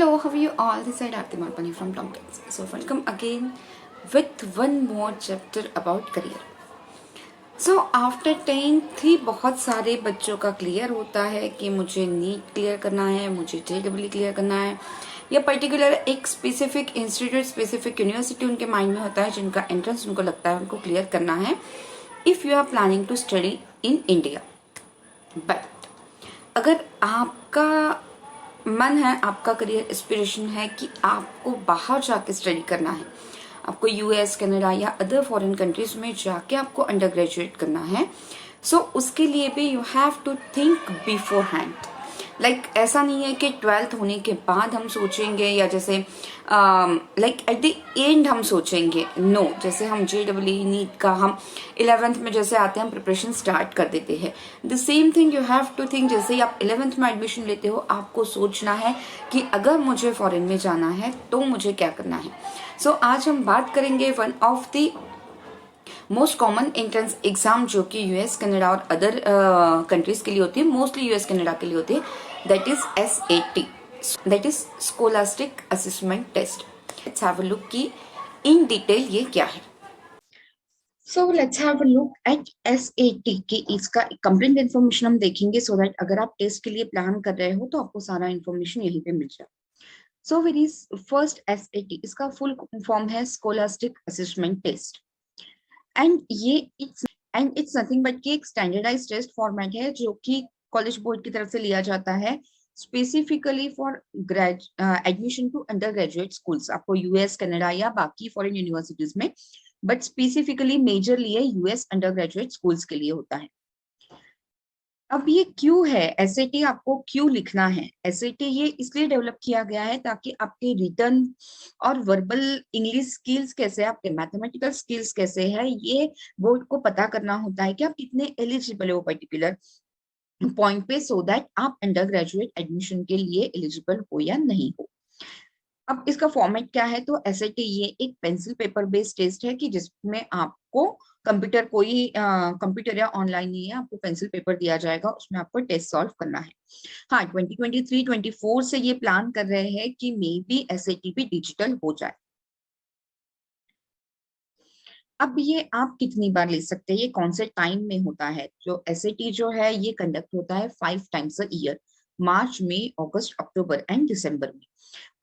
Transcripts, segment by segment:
Hello, how are you all? This is Aarti Marpani from Tomkins. So welcome again with one more chapter about career. So after 10th ही बहुत सारे बच्चों का clear होता है कि मुझे नीट क्लियर करना है, मुझे JEE क्लियर करना है, या पर्टिकुलर एक स्पेसिफिक इंस्टीट्यूट, स्पेसिफिक यूनिवर्सिटी उनके माइंड में होता है जिनका एंट्रेंस उनको लगता है उनको क्लियर करना है if you are planning to study in India. But अगर आपका मन है, आपका करियर एस्पिरेशन है कि आपको बाहर जाके स्टडी करना है, आपको US, कनाडा या अदर फॉरेन कंट्रीज में जाके आपको अंडर ग्रेजुएट करना है, सो उसके लिए भी you have to think beforehand. Like ऐसा नहीं है कि 12th होने के बाद हम सोचेंगे या जैसे लाइक एट द एंड हम सोचेंगे. नो, जैसे हम JEE नीट का हम 11th में जैसे आते हैं हम प्रिपरेशन स्टार्ट कर देते हैं. The same thing you have to think. जैसे ही आप 11th में एडमिशन लेते हो आपको सोचना है कि अगर मुझे फॉरेन में जाना है तो मुझे क्या करना है. सो आज हम बात करेंगे one of the most common entrance exam जो कि US, कनाडा और अदर कंट्रीज के लिए होती है, मोस्टली US, कनाडा के लिए होती है. That is SAT, that is scholastic assessment test. Let's have a look कि इन डिटेल ये क्या है. So let's have a look at SAT की इसका कंप्लीट इन्फॉर्मेशन हम देखेंगे सो दैट अगर आप टेस्ट के लिए प्लान कर रहे हो तो आपको सारा इन्फॉर्मेशन यहीं पे मिल जाए. So where is first SAT, इसका फुल फॉर्म है स्कोलास्टिक असेसमेंट टेस्ट. एंड ये इट्स नथिंग बट कि एक स्टैंडर्डाइज टेस्ट फॉर्मेट है जो कि कॉलेज बोर्ड की तरफ से लिया जाता है specifically for admission to undergraduate schools. आपको US, कनाडा या बाकी फॉरेन यूनिवर्सिटीज में, बट स्पेसिफिकली मेजरली है US अंडर ग्रेजुएट स्कूल्स के लिए होता है. अब ये क्यों है SAT, आपको क्यों लिखना है SAT? ये इसलिए डेवलप किया गया है ताकि आपके रिटर्न और वर्बल इंग्लिश स्किल्स कैसे, आपके मैथमेटिकल स्किल्स कैसे है, ये बोर्ड को पता करना होता है कि आप कितने एलिजिबल हो पर्टिकुलर पॉइंट पे, सो दैट आप अंडर ग्रेजुएट एडमिशन के लिए एलिजिबल हो या नहीं हो. अब इसका फॉर्मेट क्या है? तो SAT ये एक पेंसिल पेपर बेस्ड टेस्ट है कि जिसमें आपको कंप्यूटर, कोई कंप्यूटर या ऑनलाइन नहीं है, आपको पेंसिल पेपर दिया जाएगा, उसमें आपको टेस्ट सॉल्व करना है. हाँ, 2023-24 से ये प्लान कर रहे हैं कि मे बी SAT भी डिजिटल हो जाए. अब ये आप कितनी बार ले सकते हैं, ये कौन से टाइम में होता है? जो SAT जो है ये कंडक्ट होता है 5 times a year, March, May, August, October and December में.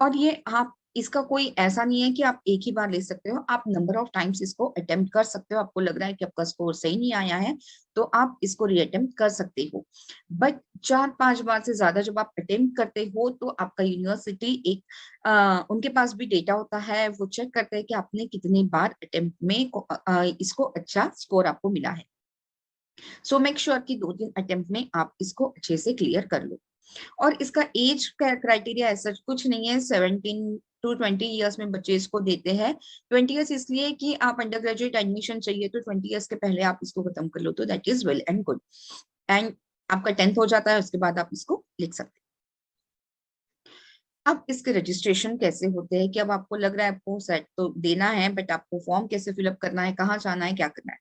और ये आप, इसका कोई ऐसा नहीं है कि आप एक ही बार ले सकते हो, आप नंबर ऑफ टाइम्स इसको अटेम्प्ट कर सकते हो. आपको लग रहा है कि आपका स्कोर सही नहीं आया है तो आप इसको रीअटेम्प्ट कर सकते हो. बट 4-5 बार से ज्यादा जब आप अटेम्प्ट करते हो तो आपका यूनिवर्सिटी एक उनके पास भी डेटा होता है, वो चेक करते हैं कि आपने कितनी बार अटेम्प्ट में इसको अच्छा स्कोर आपको मिला है. सो मेक श्योर कि 2-3 अटेम्प्ट में आप इसको अच्छे से क्लियर कर लो. और इसका एज क्राइटेरिया ऐसा कुछ नहीं है. 17 to 20 ईयर्स में बच्चे इसको देते हैं. 20 ईयर्स इसलिए कि आप अंडर ग्रेजुएट एडमिशन चाहिए तो 20 ईयर्स के पहले आप इसको खत्म कर लो तो that is well and good. And आपका 10th हो जाता है, उसके बाद आप इसको लिख सकते हैं. अब इसके रजिस्ट्रेशन कैसे होते हैं कि अब आपको लग रहा है आपको सेट तो देना है बट आपको फॉर्म कैसे फिलअप करना है, कहाँ जाना है, क्या करना है.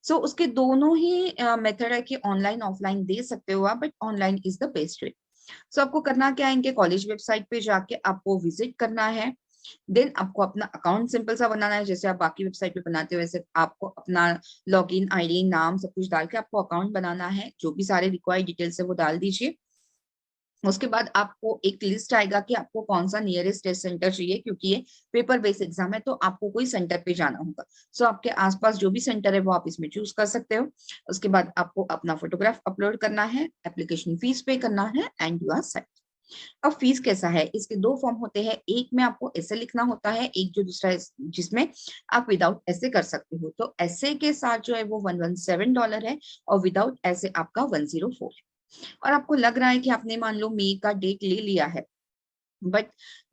सो उसके दोनों ही मेथड है कि ऑनलाइन ऑफलाइन दे सकते हो आप, but online is the best way. So आपको करना क्या है, इनके कॉलेज वेबसाइट पे जाके आपको विजिट करना है. देन आपको अपना अकाउंट सिंपल सा बनाना है, जैसे आप बाकी वेबसाइट पे बनाते हो वैसे आपको अपना लॉगिन आईडी नाम सब कुछ डाल के आपको अकाउंट बनाना है. जो भी सारे रिक्वायर्ड डिटेल्स है वो डाल दीजिए. उसके बाद आपको एक लिस्ट आएगा कि आपको कौन सा नियरेस्ट टेस्ट सेंटर चाहिए, क्योंकि ये पेपर बेस्ड एग्जाम है तो आपको कोई सेंटर पे जाना होगा. सो आपके आसपास जो भी सेंटर है वो आप इसमें चूज कर सकते हो. उसके बाद आपको अपना फोटोग्राफ अपलोड करना है, एप्लीकेशन फीस पे करना है एंड यू आर सेट. अब फीस कैसा है, इसके 2 फॉर्म होते हैं. एक में आपको ऐसे लिखना होता है, एक जो दूसरा जिसमें आप विदाउट ऐसे कर सकते हो. तो ऐसे के साथ जो है वो $117 है और विदाउट ऐसे आपका 104 है. और आपको लग रहा है कि आपने मान लो मई का डेट ले लिया है, बट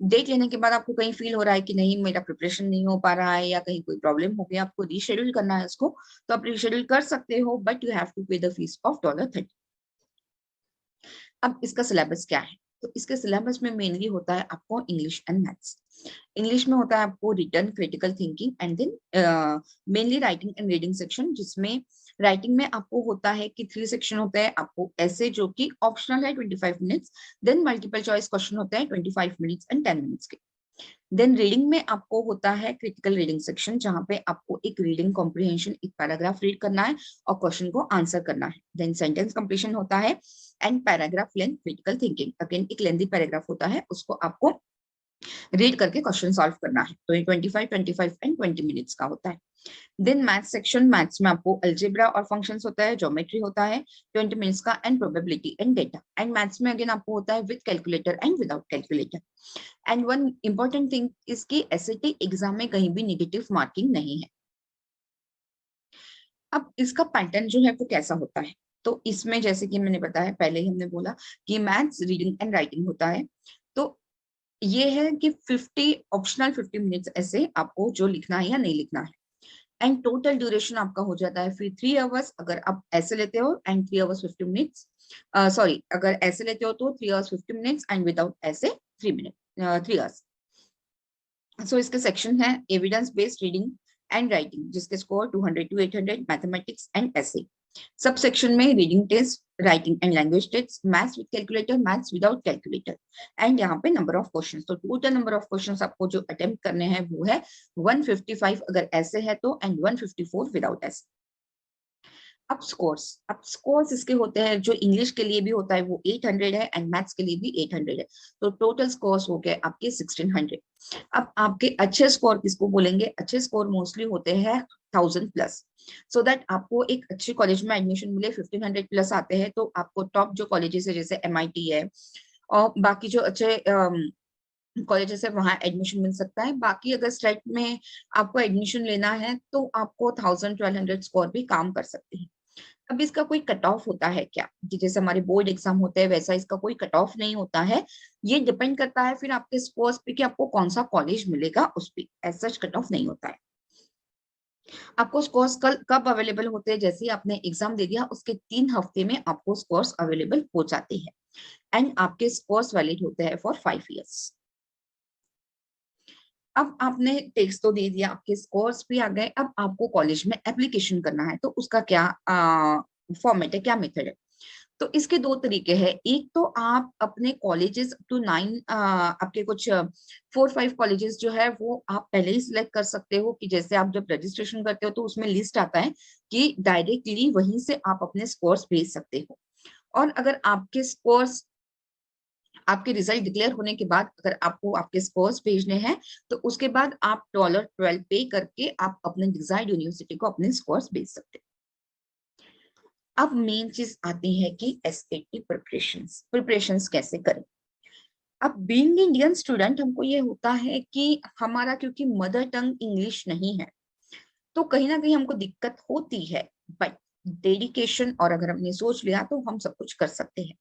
डेट लेने के बाद आपको कहीं फील हो रहा है कि नहीं मेरा प्रिपरेशन नहीं हो पा रहा है या कहीं कोई प्रॉब्लम हो गया, आपको रीशेड्यूल करना है उसको, तो आप रीशेड्यूल कर सकते हो, बट यू हैव टू पे द फीस ऑफ $30. अब इसका सिलेबस क्या है? तो इसके सिलेबस में मेनली होता है आपको इंग्लिश एंड मैथ्स. इंग्लिश में होता है आपको written, critical thinking and then mainly writing and reading section, जिसमें राइटिंग में आपको होता है कि 3 सेक्शन होते हैं, आपको ऐसे जो कि ऑप्शनल है 25 minutes, then multiple choice question होते हैं 25 मिनट्स एंड 10 मिनट्स के। देन रीडिंग में आपको होता है क्रिटिकल रीडिंग सेक्शन, जहां पे आपको एक रीडिंग कॉम्प्रिहेंशन, एक पैराग्राफ रीड करना है और क्वेश्चन को आंसर करना है। देन सेंटेंस कंप्लीशन होता है and paragraph length critical thinking, again एक लेंथी पैराग्राफ होता है, उसको आपको रीड करके क्वेश्चन सॉल्व करना है। तो ये 25 25 एंड 20 मिनट्स का होता है। देन मैथ्स सेक्शन, मैथ्स में आपको अलजेब्रा और फंक्शंस होता है, ज्योमेट्री होता है 20 मिनट्स का, and probability and data. And maths में अगेन आपको होता है with calculator and without calculator. And one important thing, इसकी एसएटी एग्जाम में कहीं भी नेगेटिव मार्किंग नहीं है। अब इसका पैटर्न जो है वो कैसा होता है, तो इसमें जैसे कि मैंने बताया, पहले ही हमने बोला कि मैथ्स रीडिंग एंड राइटिंग होता है। तो ये है कि 50 ऑप्शनल 50 मिनट्स ऐसे आपको जो लिखना है या नहीं लिखना है, एंड टोटल ड्यूरेशन आपका हो जाता है फिर 3 आवर्स अगर आप ऐसे लेते हो, एंड 3 आवर्स 50 मिनट्स, सॉरी अगर ऐसे लेते हो तो 3 आवर्स 50 मिनट्स, एंड विदाउट ऐसे 3 आवर्स। सो इसके सेक्शन है evidence based reading and writing, जिसके स्कोर 200 to 800, मैथमेटिक्स एंड ऐसे। सब सेक्शन में reading test, writing and language test, maths with calculator, maths without calculator, and यहाँ पे नंबर ऑफ क्वेश्चंस। तो टोटल नंबर ऑफ क्वेश्चंस आपको जो अटेम्प्ट करने हैं वो है 155 अगर ऐसे है तो, एंड 154 विदाउट ऐसे। अब स्कोर्स इसके होते हैं, जो इंग्लिश के लिए भी होता है वो 800 है, एंड मैथ्स के लिए भी 800 है। तो टोटल स्कोर्स हो गए आपके 1600। अब आपके अच्छे स्कोर किसको बोलेंगे, अच्छे स्कोर मोस्टली होते हैं 1000 प्लस, सो दैट आपको एक अच्छे कॉलेज में एडमिशन मिले। 1500 प्लस आते हैं तो आपको टॉप जो कॉलेजेस है जैसे MIT है और बाकी जो अच्छे कॉलेजेस है वहां एडमिशन मिल सकता है। बाकी अगर स्टेट में आपको एडमिशन लेना है तो आपको 1000-1200 स्कोर भी काम कर सकते हैं। अब इसका कोई कट ऑफ होता है क्या, कि जैसे हमारे बोर्ड एग्जाम होते हैं वैसा इसका कोई कट ऑफ नहीं होता है। ये डिपेंड करता है फिर आपके स्कोर्स पे कि आपको कौन सा कॉलेज मिलेगा उस पे, एज सच कट ऑफ नहीं होता है। आपको स्कोर्स कल कब अवेलेबल होते हैं, जैसे ही आपने एग्जाम दे दिया उसके 3 हफ्ते में आपको स्कोर्स अवेलेबल हो जाते हैं, एंड आपके स्कोर्स वैलिड होते हैं फॉर 5 years। अब आपने टेक्स्ट तो दे दिया, आपके स्कोर्स भी आ गए, अब आपको कॉलेज में एप्लीकेशन करना है तो उसका क्या फॉर्मेट है, क्या मेथड है। तो इसके 2 तरीके हैं। एक तो आप अपने कॉलेजेस अप टू 9, आपके कुछ 4-5 कॉलेजेस जो है वो आप पहले ही सिलेक्ट कर सकते हो, कि जैसे आप जब रजिस्ट्रेशन करते हो तो उसमें लिस्ट आता है कि डायरेक्टली वहीं से आप अपने स्कोर्स भेज सकते हो। और अगर आपके स्कोर्स, आपके रिजल्ट डिक्लेयर होने के बाद अगर आपको आपके स्कोर्स भेजने हैं तो उसके बाद आप $12 पे करके आप अपने डिजायर्ड यूनिवर्सिटी को अपने स्कोर्स भेज सकते हैं। अब मेन चीज आती है कि एसएटी प्रिपरेशंस कैसे करें। अब बीइंग इंडियन स्टूडेंट हमको ये होता है कि हमारा क्योंकि मदर टंग इंग्लिश नहीं है तो कहीं ना कहीं हमको दिक्कत होती है, बट डेडिकेशन और अगर हमने सोच लिया तो हम सब कुछ कर सकते हैं।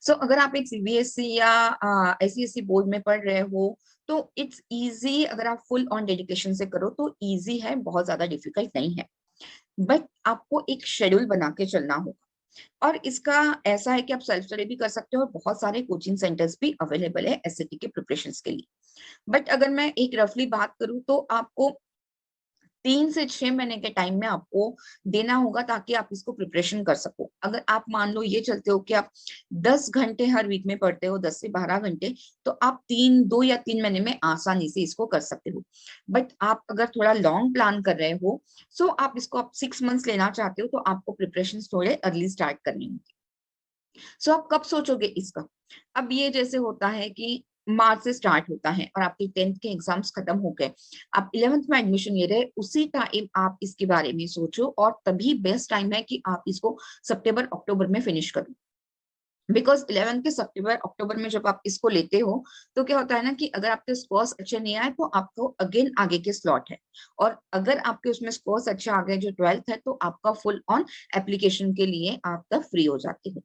सो अगर आप एक सीबीएसई या आईसीएसई बोर्ड में पढ़ रहे हो तो इट्स इजी, अगर आप फुल ऑन डेडिकेशन से करो तो इजी है, बहुत ज्यादा डिफिकल्ट नहीं है। बट आपको एक शेड्यूल बना के चलना होगा, और इसका ऐसा है कि आप सेल्फ स्टडी भी कर सकते हो और बहुत सारे कोचिंग सेंटर्स भी अवेलेबल है एसएटी के प्रिपरेशन के लिए। बट अगर मैं एक रफली बात करूं तो आपको 3 से 6 महीने के टाइम में आपको देना होगा ताकि आप इसको प्रिपरेशन कर सको। अगर आप मान लो ये चलते हो कि आप 10 घंटे हर वीक में पढ़ते हो, 10 से 12 घंटे, तो आप 2 या 3 महीने में आसानी से इसको कर सकते हो। बट आप अगर थोड़ा लॉन्ग प्लान कर रहे हो, सो आप इसको आप 6 मंथ्स लेना चाहते हो तो आपको प्रिपरेशन थोड़े अर्ली स्टार्ट करनी होगी। सो आप कब सोचोगे इसका, अब ये जैसे होता है कि मार्च से स्टार्ट होता है और आपके 10th के एग्जाम्स खत्म हो गए, आप 11th में एडमिशन ले रहे, उसी टाइम आप इसके बारे में सोचो, और तभी बेस्ट टाइम है कि आप इसको सितंबर अक्टूबर में फिनिश करो। बिकॉज 11th के सितंबर अक्टूबर में जब आप इसको लेते हो तो क्या होता है ना कि अगर आपके स्कोर्स अच्छे नहीं आए तो आपको अगेन आगे के स्लॉट है, और अगर आपके उसमें स्कोर्स अच्छे आ गए जो 12th है तो आपका फुल ऑन एप्लीकेशन के लिए आप तब फ्री हो जाते हो।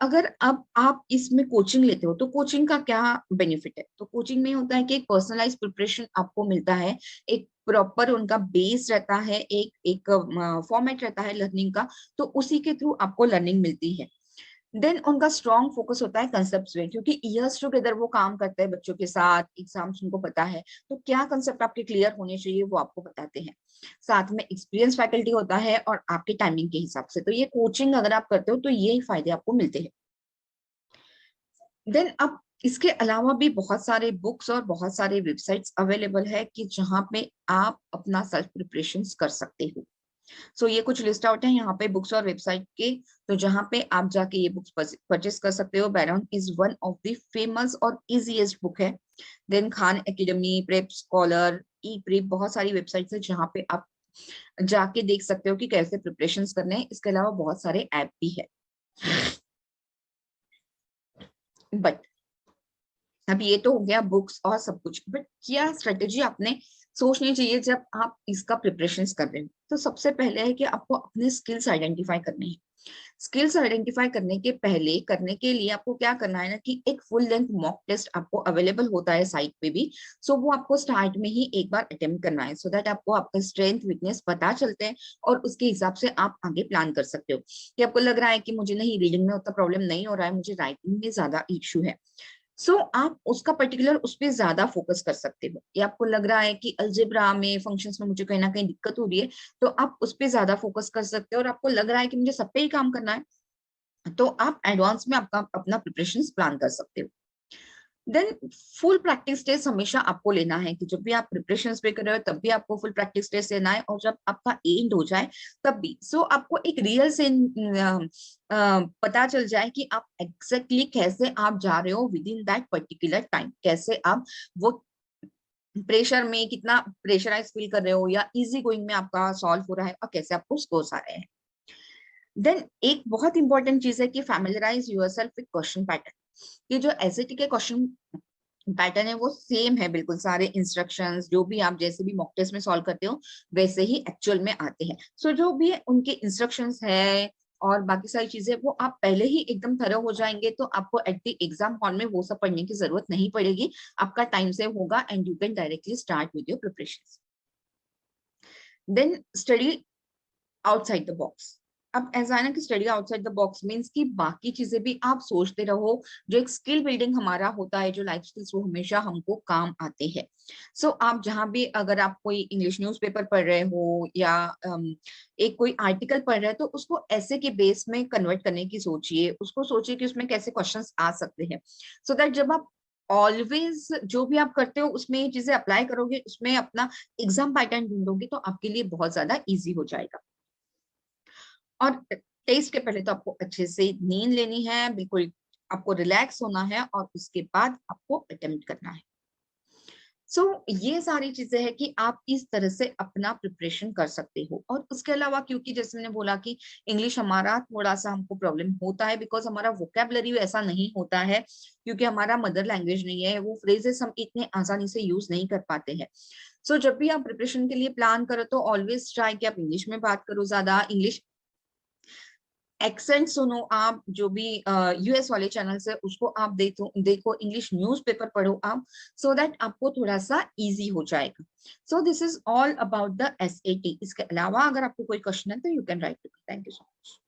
अगर अब आप इसमें कोचिंग लेते हो तो कोचिंग का क्या बेनिफिट है, तो कोचिंग में होता है कि एक पर्सनलाइज प्रिपरेशन आपको मिलता है, एक प्रॉपर उनका बेस रहता है, एक एक फॉर्मेट रहता है लर्निंग का, तो उसी के थ्रू आपको लर्निंग मिलती है। देन उनका स्ट्रॉन्ग फोकस होता है कंसेप्ट पे, क्योंकि ईयर्स टुगेदर वो काम करते हैं बच्चों के साथ, एग्जाम्स उनको पता है, तो क्या कंसेप्ट आपके क्लियर होने चाहिए वो आपको बताते हैं। साथ में एक्सपीरियंस फैकल्टी होता है और आपके टाइमिंग के हिसाब से, तो ये कोचिंग अगर आप करते हो तो ये फायदे आपको मिलते हैं। देन अब इसके अलावा भी बहुत सारे बुक्स और बहुत सारे वेबसाइट्स अवेलेबल है कि जहाँ पे आप अपना सेल्फ प्रिपरेशन कर सकते हो। सो ये कुछ लिस्ट आउट है यहाँ पे बुक्स और वेबसाइट के, तो जहाँ पे आप जाके ये बुक्स परचेस कर सकते हो। Barron is one of the famous और इजीएस्ट बुक है। Then Khan Academy, Prep Scholar, E Prep, बहुत सारी वेबसाइट्स है जहाँ पे आप जाके देख सकते हो कि कैसे प्रिपरेशन करने हैं। इसके अलावा बहुत सारे ऐप भी है। बट अब ये तो हो गया बुक्स और सब कुछ, बट क्या स्ट्रेटेजी आपने सोचनी चाहिए जब आप इसका प्रिपरेशन कर रहे हो। तो सबसे पहले है कि आपको अपने स्किल्स आइडेंटिफाई करने हैं। स्किल्स आइडेंटिफाई करने के पहले, करने के लिए आपको क्या करना है ना कि एक फुल लेंथ मॉक टेस्ट आपको अवेलेबल होता है साइट पे भी। सो वो आपको स्टार्ट में ही एक बार अटेम्प्ट करना है, सो दैट आपको आपका स्ट्रेंथ वीकनेस पता चलते हैं और उसके हिसाब से आप आगे प्लान कर सकते हो। कि आपको लग रहा है कि मुझे नहीं, रीडिंग में उतना प्रॉब्लम नहीं हो रहा है, मुझे राइटिंग में ज्यादा इश्यू है, आप उसका पर्टिकुलर उस पर ज्यादा फोकस कर सकते हो। या आपको लग रहा है कि अलजेब्रा में, फंक्शंस में मुझे कहीं ना कहीं दिक्कत हो रही है, तो आप उस पर ज्यादा फोकस कर सकते हो। और आपको लग रहा है कि मुझे सब पे ही काम करना है, तो आप एडवांस में आपका अपना प्रिपरेशन प्लान कर सकते हो। देन फुल प्रैक्टिस टेस्ट हमेशा आपको लेना है कि जब भी आप प्रिपरेशन पे कर रहे हो तब भी आपको फुल प्रैक्टिस टेस्ट लेना है, और जब आपका एंड हो जाए तब भी। आपको एक रियल से पता चल जाए कि आप एग्जैक्टली कैसे आप जा रहे हो with in that particular time, कैसे आप वो प्रेशर में कितना प्रेशराइज फील कर रहे हो, या इजी गोइंग में आपका सॉल्व हो रहा है, और कैसे आपको स्कोर्स आ रहे हैं। देन एक बहुत इंपॉर्टेंट चीज है कि familiarise yourself with question pattern. ये जो एसएटी के क्वेश्चन पैटर्न है वो सेम है बिल्कुल, सारे इंस्ट्रक्शंस जो भी आप जैसे भी मॉक टेस्ट में सॉल्व करते हो वैसे ही एक्चुअल में आते हैं। जो भी उनके इंस्ट्रक्शंस है और बाकी सारी चीजें वो आप पहले ही एकदम थरो हो जाएंगे, तो आपको एट द एग्जाम हॉल में वो सब पढ़ने की जरूरत नहीं पड़ेगी। आपका टाइम सेव होगा and you can directly start with your preparation. Then study outside the box. अब ऐसा है ना कि study outside the box means कि बाकी चीजें भी आप सोचते रहो। जो एक स्किल बिल्डिंग हमारा होता है, जो लाइफ स्किल्स, वो हमेशा हमको काम आते हैं। आप जहां भी, अगर आप कोई इंग्लिश न्यूज़पेपर पढ़ रहे हो या एक कोई आर्टिकल पढ़ रहे हो, तो उसको ऐसे के बेस में कन्वर्ट करने की सोचिए। उसको सोचिए कि उसमें कैसे क्वेश्चंस आ सकते हैं, सो दैट जब आप ऑलवेज जो भी आप करते हो उसमें ये चीजें अप्लाई करोगे, उसमें अपना एग्जाम पैटर्न ढूंढोगे, तो आपके लिए बहुत ज्यादा इजी हो जाएगा। और टेस्ट के पहले तो आपको अच्छे से नींद लेनी है, बिल्कुल आपको रिलैक्स होना है, और उसके बाद आपको अटेम्प्ट करना है। ये सारी चीजें हैं कि आप इस तरह से अपना प्रिपरेशन कर सकते हो। और उसके अलावा, क्योंकि जैसे मैंने बोला कि इंग्लिश हमारा थोड़ा सा हमको प्रॉब्लम होता है, बिकॉज हमारा वोकेबलरी ऐसा नहीं होता है, क्योंकि हमारा मदर लैंग्वेज नहीं है, वो फ्रेजेस हम इतने आसानी से यूज नहीं कर पाते हैं। जब भी आप प्रिपरेशन के लिए प्लान करो तो ऑलवेज ट्राई कि आप इंग्लिश में बात करो, ज्यादा इंग्लिश एक्सेंट सुनो। आप जो भी यूएस वाले चैनल्स है उसको आप देखो इंग्लिश न्यूज़पेपर पढ़ो आप, सो दैट आपको थोड़ा सा इजी हो जाएगा। This is all about the SAT. इसके अलावा अगर आपको कोई क्वेश्चन है तो you can write to me. Thank you so much.